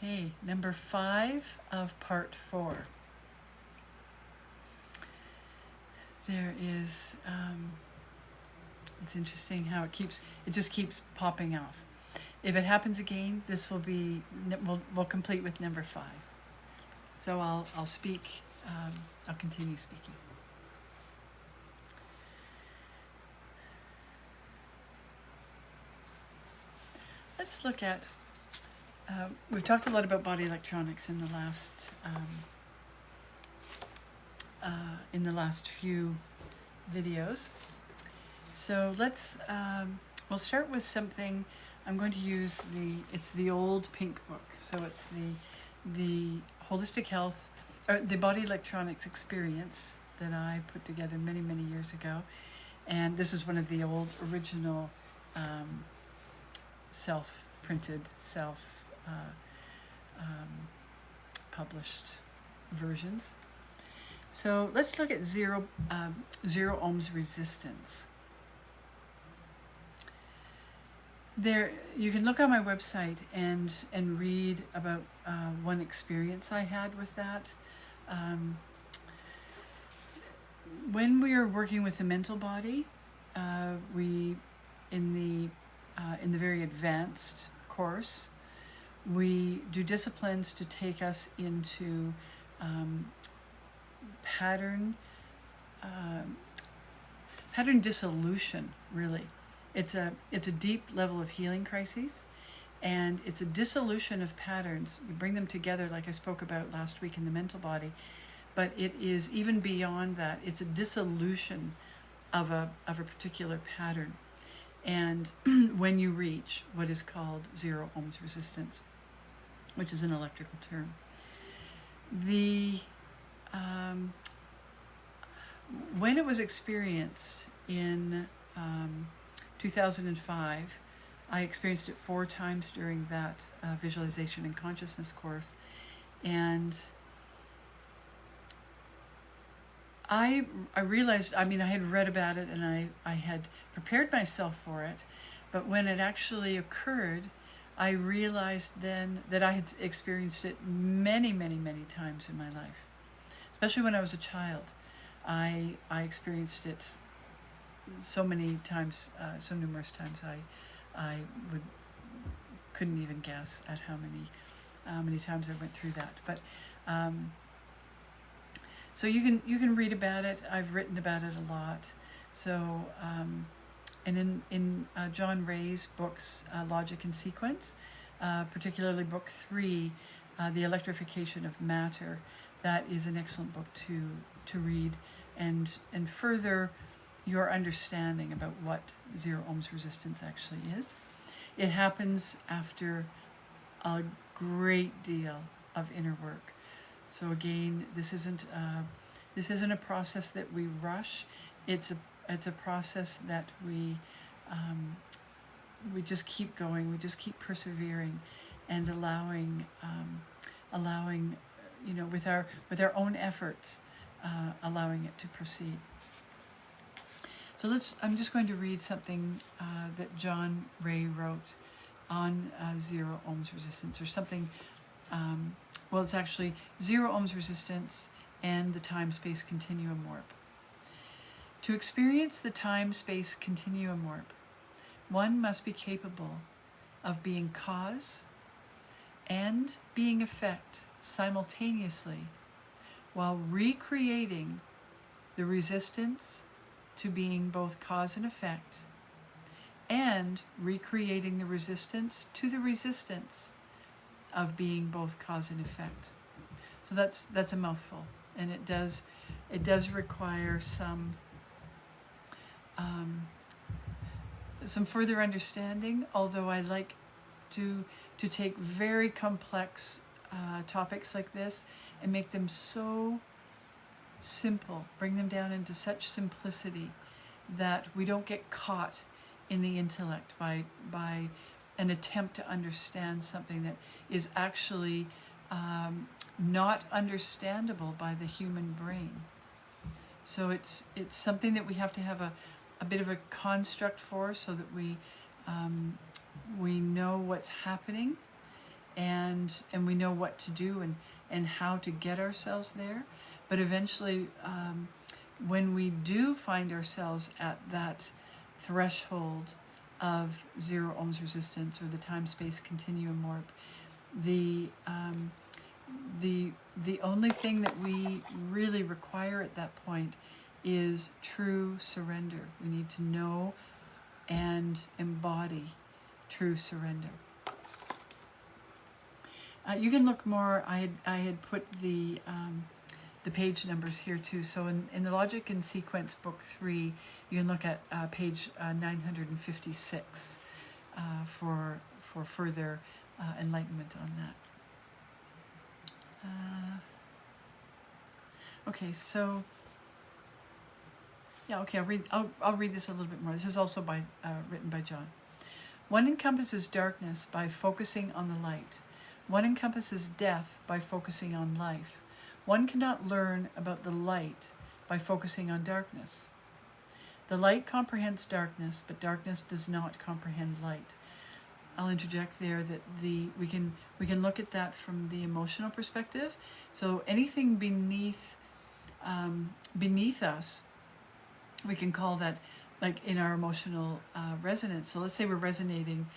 Okay, number 5 of part 4. There is, it's interesting how it just keeps popping off. If it happens again, this will be, we'll complete with number 5. So I'll speak, I'll continue speaking. Let's look at, we've talked a lot about body electronics in the last few videos. So let's, we'll start with something. I'm going to use it's the old pink book. So it's the Holistic Health, or the Body Electronics Experience that I put together many, many years ago. And this is one of the old original self-printed, published versions. So let's look at zero ohms resistance. There, you can look on my website and read about one experience I had with that. When we are working with the mental body, we in the very advanced course, we do disciplines to take us into pattern dissolution, really. It's a deep level of healing crises, and it's a dissolution of patterns. You bring them together, like I spoke about last week in the mental body, but it is even beyond that. It's a dissolution of a particular pattern. And when you reach what is called zero ohms resistance, which is an electrical term, when it was experienced in 2005, I experienced it 4 times during that visualization and consciousness course, and I realized, I had read about it and I had prepared myself for it, but when it actually occurred, I realized then that I had experienced it many, many, many times in my life. Especially when I was a child. I experienced it so many times, so numerous times, I couldn't even guess at how many times I went through that. But so you can read about it. I've written about it a lot. So and in John Ray's books, Logic and Sequence, particularly book 3, The Electrification of Matter, that is an excellent book to read and further your understanding about what zero ohms resistance actually is. It happens after a great deal of inner work. So again, this isn't a process that we rush. It's a process that we just keep going. We just keep persevering and allowing with our own efforts, allowing it to proceed. So I'm just going to read something that John Ray wrote on zero ohms resistance, or something. Well, it's actually zero ohms resistance and the time-space continuum warp. To experience the time-space continuum warp, one must be capable of being cause and being effect simultaneously, while recreating the resistance to being both cause and effect, and recreating the resistance to the resistance of being both cause and effect. So that's a mouthful, and it does require some further understanding. Although I like to take very complex topics like this and make them so simple, bring them down into such simplicity that we don't get caught in the intellect by an attempt to understand something that is actually not understandable by the human brain. So it's something that we have to have a bit of a construct for, so that we know what's happening, and we know what to do and how to get ourselves there. But eventually, when we do find ourselves at that threshold of 0 ohms resistance, or the time-space continuum warp, the only thing that we really require at that point is true surrender. We need to know and embody true surrender. You can look more. I had put the page numbers here too. So in the Logic and Sequence Book 3, you can look at page 956 for further enlightenment on that. Okay, so yeah, okay. I'll read this a little bit more. This is also written by John. One encompasses darkness by focusing on the light. One encompasses death by focusing on life. One cannot learn about the light by focusing on darkness. The light comprehends darkness, but darkness does not comprehend light. I'll interject there that we can look at that from the emotional perspective. So anything beneath us, we can call that, like in our emotional resonance. So let's say we're resonating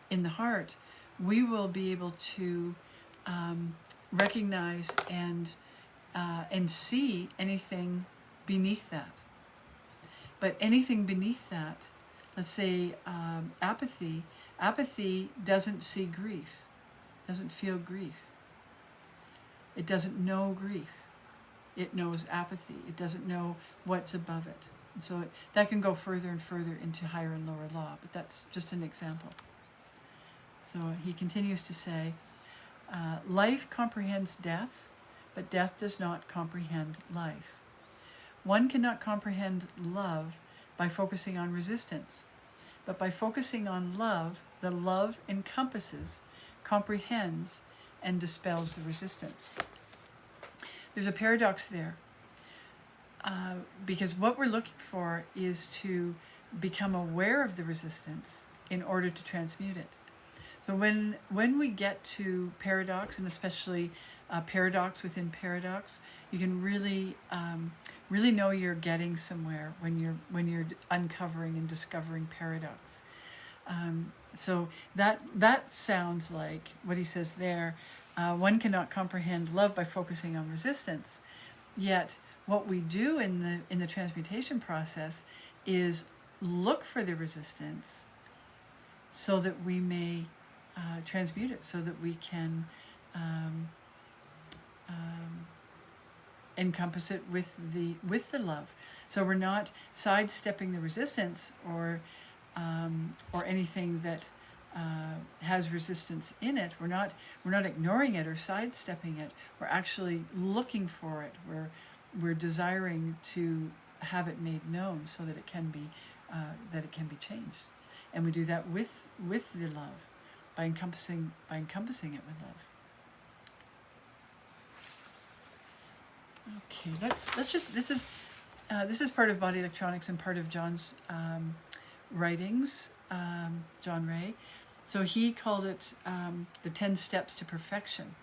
in the heart, we will be able to recognize and see anything beneath that. But anything beneath that, let's say apathy doesn't see grief, doesn't feel grief. It doesn't know grief. It knows apathy. It doesn't know what's above it. And so that can go further and further into higher and lower law, but that's just an example. So he continues to say, life comprehends death, but death does not comprehend life. One cannot comprehend love by focusing on resistance, but by focusing on love, the love encompasses, comprehends, and dispels the resistance. There's a paradox there, because what we're looking for is to become aware of the resistance in order to transmute it. So when we get to paradox, and especially paradox within paradox, you can really know you're getting somewhere when you're uncovering and discovering paradox. So that sounds like what he says there. One cannot comprehend love by focusing on resistance. Yet what we do in the transmutation process is look for the resistance so that we may transmute it, so that we can encompass it with the love. So we're not sidestepping the resistance or anything that has resistance in it. We're not ignoring it or sidestepping it. We're actually looking for it. We're desiring to have it made known so that it can be changed, and we do that with the love, by encompassing it with love. Okay, let's just this is part of body electronics and part of John's writings, John Ray. So he called it the 10 steps to perfection.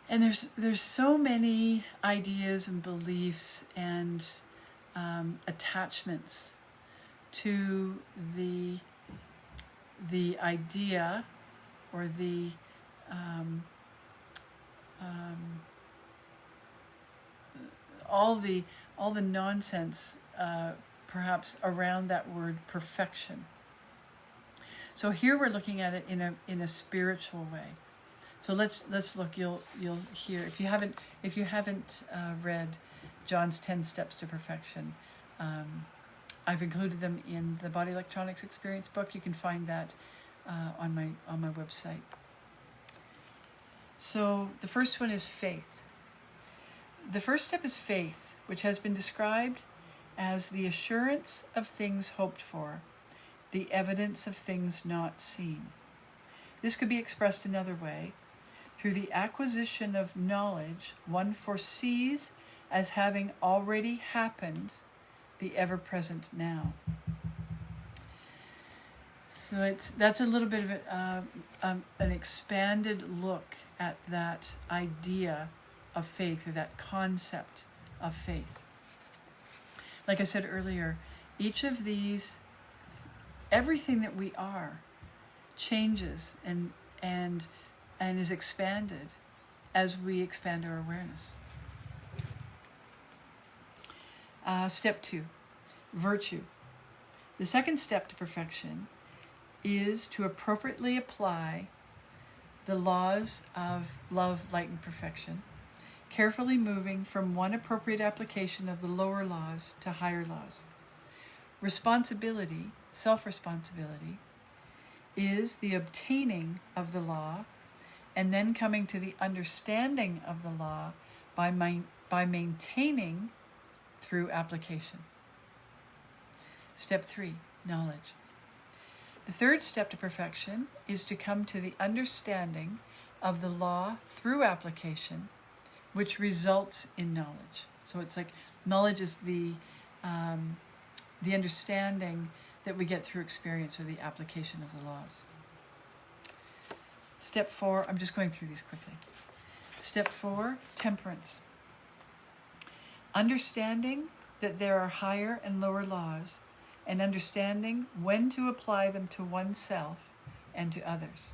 And there's so many ideas and beliefs and attachments to the idea or all the nonsense perhaps around that word perfection. So here we're looking at it in a spiritual way. So let's look. You'll hear, if you haven't read John's 10 Steps to Perfection, I've included them in the Body Electronics Experience book. You can find that on my website. So the first one is faith. The first step is faith, which has been described as the assurance of things hoped for, the evidence of things not seen. This could be expressed another way. Through the acquisition of knowledge, one foresees as having already happened the ever-present now. So So that's a little bit of an expanded look at that idea of faith, or that concept of faith. Like I said earlier, each of these, everything that we are, changes and is expanded as we expand our awareness. Step 2, virtue. The second step to perfection is to appropriately apply the laws of love, light, and perfection, carefully moving from one appropriate application of the lower laws to higher laws. Responsibility, self-responsibility, is the obtaining of the law and then coming to the understanding of the law by maintaining through application. Step 3, knowledge. The third step to perfection is to come to the understanding of the law through application, which results in knowledge. So it's like knowledge is the understanding that we get through experience, or the application of the laws. Step 4, I'm just going through these quickly. Step 4, temperance. Understanding that there are higher and lower laws, and understanding when to apply them to oneself and to others.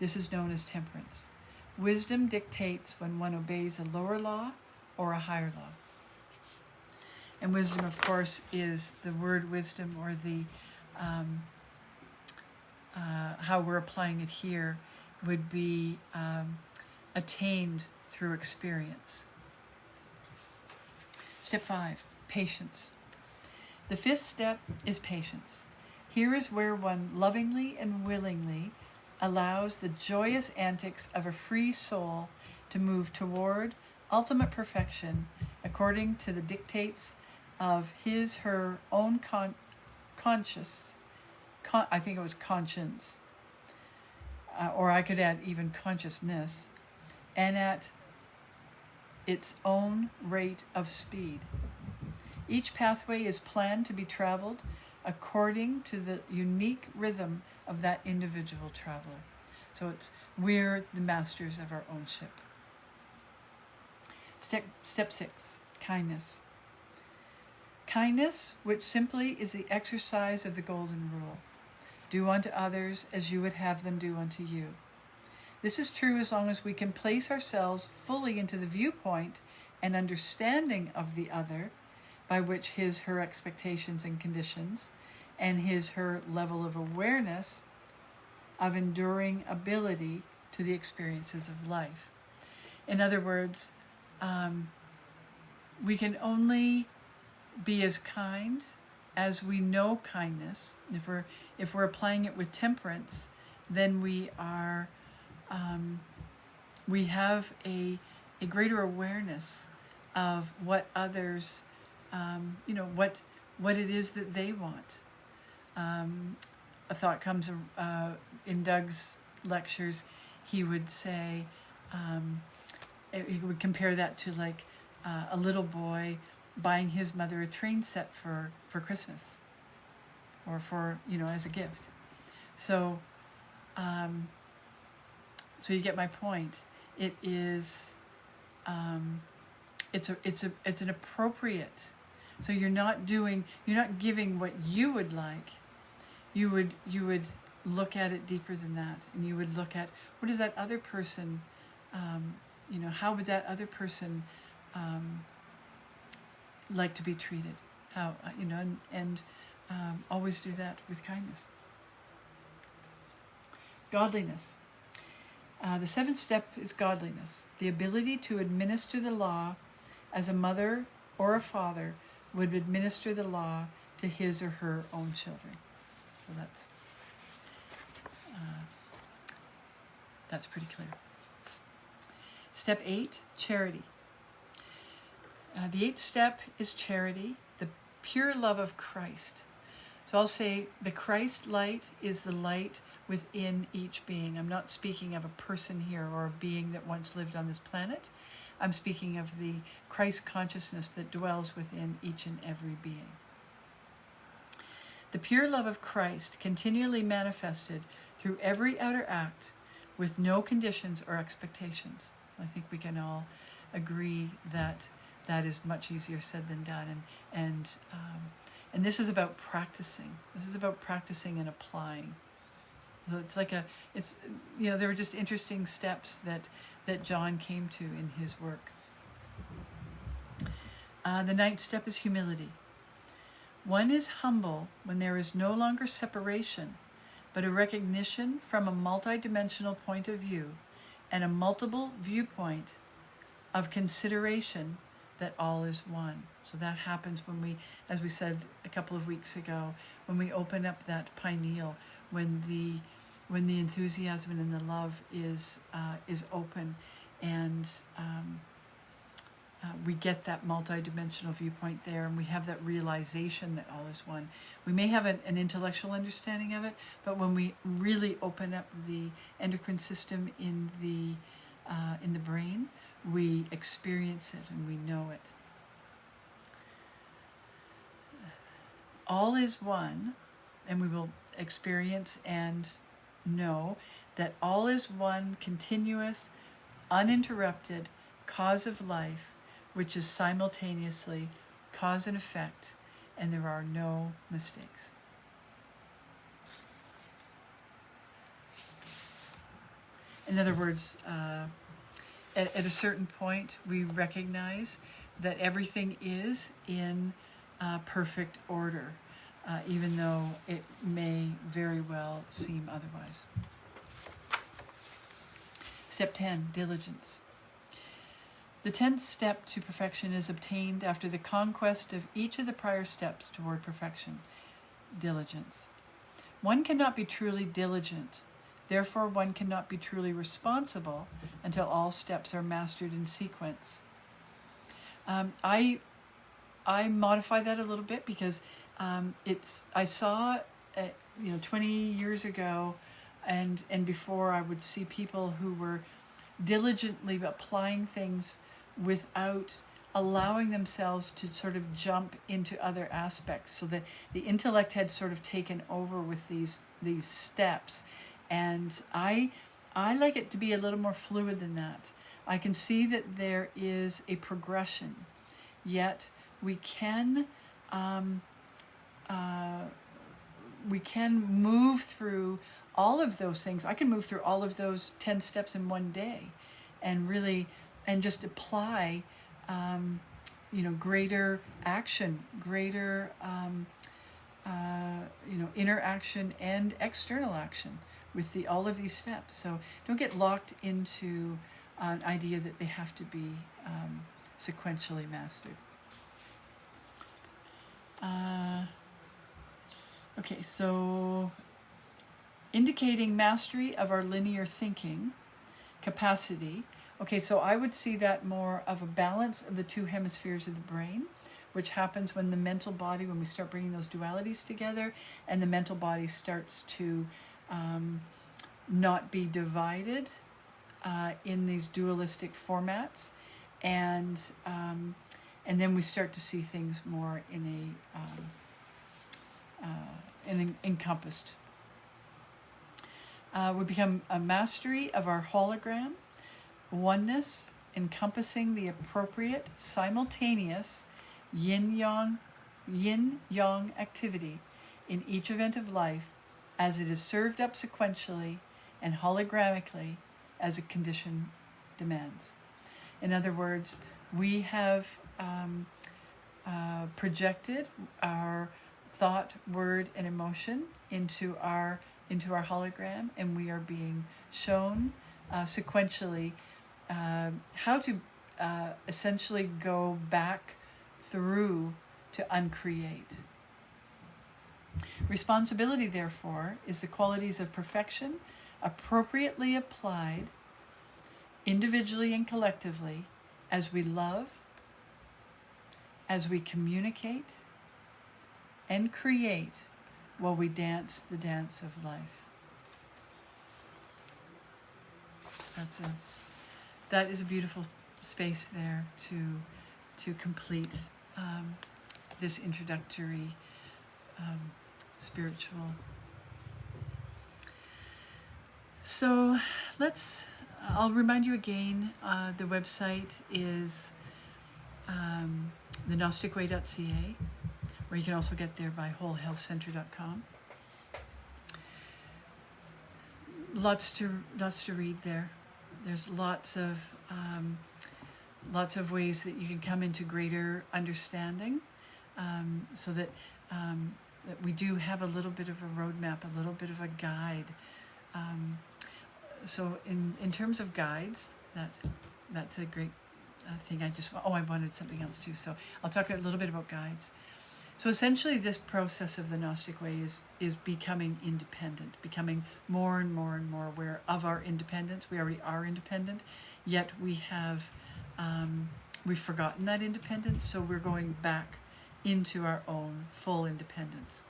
This is known as temperance. Wisdom dictates when one obeys a lower law or a higher law. And wisdom, of course, is the word wisdom, or the how we're applying it here would be attained through experience. Step 5, patience. The fifth step is patience. Here is where one lovingly and willingly allows the joyous antics of a free soul to move toward ultimate perfection according to the dictates of her own conscience, or I could add even consciousness, and at its own rate of speed. Each pathway is planned to be traveled according to the unique rhythm of that individual traveler. So we're the masters of our own ship. Step 6, kindness. Kindness, which simply is the exercise of the golden rule. Do unto others as you would have them do unto you. This is true as long as we can place ourselves fully into the viewpoint and understanding of the other, by which her expectations and conditions, and her level of awareness of enduring ability to the experiences of life. In other words, we can only be as kind as we know kindness. If we're applying it with temperance, then we are we have a greater awareness of what others, what it is that they want. A thought comes in Doug's lectures. He would say, he would compare that to like a little boy buying his mother a train set for Christmas, or for, as a gift. So, so you get my point. It is, it's an appropriate. So you're not giving what you would like. You would look at it deeper than that, and you would look at what is that other person, how would that other person like to be treated? How, and always do that with kindness. Godliness. The seventh step is godliness, the ability to administer the law as a mother or a father would administer the law to his or her own children. So that's pretty clear. Step 8, charity. The 8th step is charity, the pure love of Christ. So I'll say the Christ light is the light within each being. I'm not speaking of a person here or a being that once lived on this planet. I'm speaking of the Christ consciousness that dwells within each and every being. The pure love of Christ continually manifested through every outer act with no conditions or expectations. I think we can all agree that that is much easier said than done. And this is about practicing. This is about practicing and applying. So there were just interesting steps that John came to in his work. The ninth step is humility. One is humble when there is no longer separation, but a recognition from a multidimensional point of view and a multiple viewpoint of consideration that all is one. So that happens when we, as we said a couple of weeks ago, when we open up that pineal, when the enthusiasm and the love is open, and we get that multidimensional viewpoint there, and we have that realization that all is one. We may have an intellectual understanding of it, but when we really open up the endocrine system in the brain, we experience it and we know it. All is one, and we will experience and know that all is one continuous, uninterrupted cause of life, which is simultaneously cause and effect, and there are no mistakes. In other words, at a certain point, we recognize that everything is in perfect order, even though it may very well seem otherwise. Step 10, diligence. The 10th step to perfection is obtained after the conquest of each of the prior steps toward perfection, diligence. One cannot be truly diligent. Therefore, one cannot be truly responsible until all steps are mastered in sequence. I modify that a little bit because I saw 20 years ago and before, I would see people who were diligently applying things without allowing themselves to sort of jump into other aspects, so that the intellect had sort of taken over with these steps. And I like it to be a little more fluid than that. I can see that there is a progression, yet we can move through all of those things. I can move through all of those 10 steps in one day, and just apply greater action, greater interaction and external action with all of these steps. So don't get locked into an idea that they have to be sequentially mastered. Okay, so indicating mastery of our linear thinking capacity. Okay, so I would see that more of a balance of the two hemispheres of the brain, which happens when the mental body, when we start bringing those dualities together, and the mental body starts to not be divided in these dualistic formats, and then we start to see things more in an encompassed. We become a mastery of our hologram, oneness encompassing the appropriate simultaneous yin-yang activity in each event of life as it is served up sequentially and hologrammically as a condition demands. In other words, we have projected our thought, word, and emotion into our hologram, and we are being shown sequentially how to essentially go back through to uncreate. Responsibility, therefore, is the qualities of perfection appropriately applied individually and collectively as we love, as we communicate, and create while we dance the dance of life. That is a beautiful space there to complete this introductory spiritual. So I'll remind you again, the website is thegnosticway.ca, or you can also get there by wholehealthcenter.com. Lots to read there. There's lots of ways that you can come into greater understanding, so that that we do have a little bit of a roadmap, a little bit of a guide. So in terms of guides, that's a great thing. I wanted something else too. So I'll talk a little bit about guides. So essentially, this process of the Gnostic Way is becoming independent, becoming more and more and more aware of our independence. We already are independent, yet we've forgotten that independence. So we're going back into our own full independence,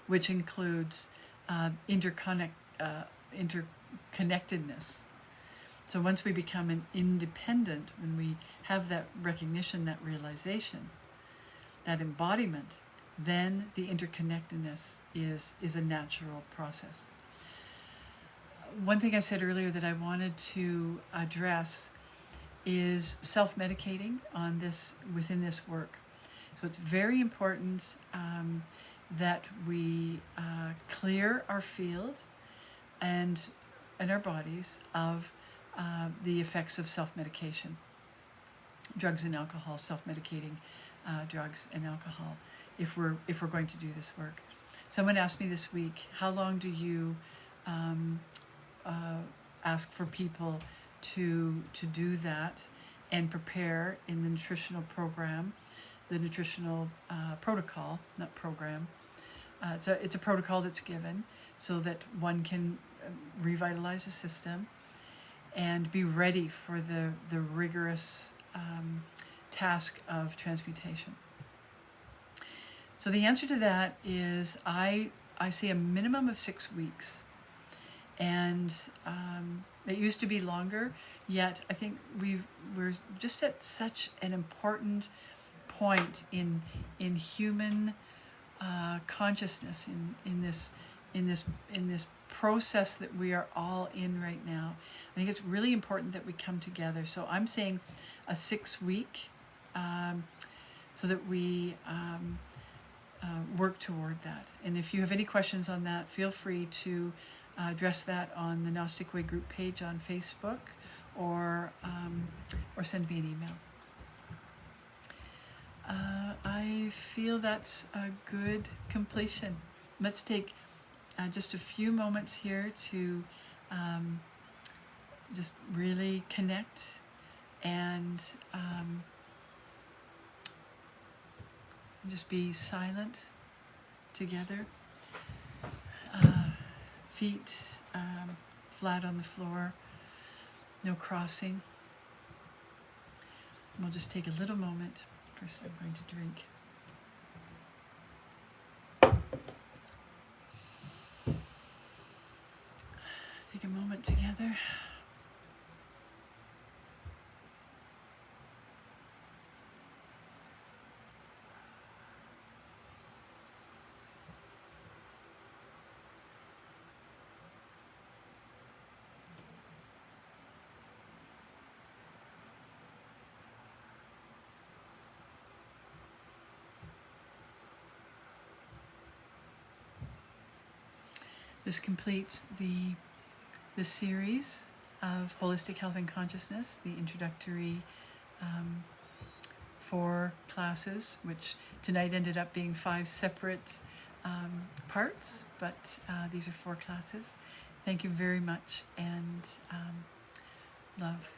which includes interconnectedness. So once we become an independent, when we have that recognition, that realization, that embodiment, then the interconnectedness is a natural process. One thing I said earlier that I wanted to address is self-medicating within this work. So it's very important that we clear our field and our bodies of the effects of self-medication, drugs and alcohol, self-medicating drugs and alcohol, if we're going to do this work. Someone asked me this week, how long do you ask for people to do that and prepare in the nutritional program, the nutritional protocol, not program. It's a protocol that's given so that one can revitalize the system and be ready for the rigorous task of transmutation. So the answer to that is I say a minimum of 6 weeks, and it used to be longer, yet I think we're just at such an important point in human consciousness, in this process that we are all in right now. I think it's really important that we come together. So I'm saying a 6-week, so that we work toward that. And if you have any questions on that, feel free to address that on the Gnostic Way group page on Facebook, or send me an email. I feel that's a good completion. Let's take just a few moments here to just really connect and just be silent together. Feet flat on the floor, no crossing. And we'll just take a little moment. First, I'm going to drink. Take a moment together. This completes the series of Holistic Health and Consciousness, the introductory 4 classes, which tonight ended up being 5 separate parts, but these are 4 classes. Thank you very much, and love.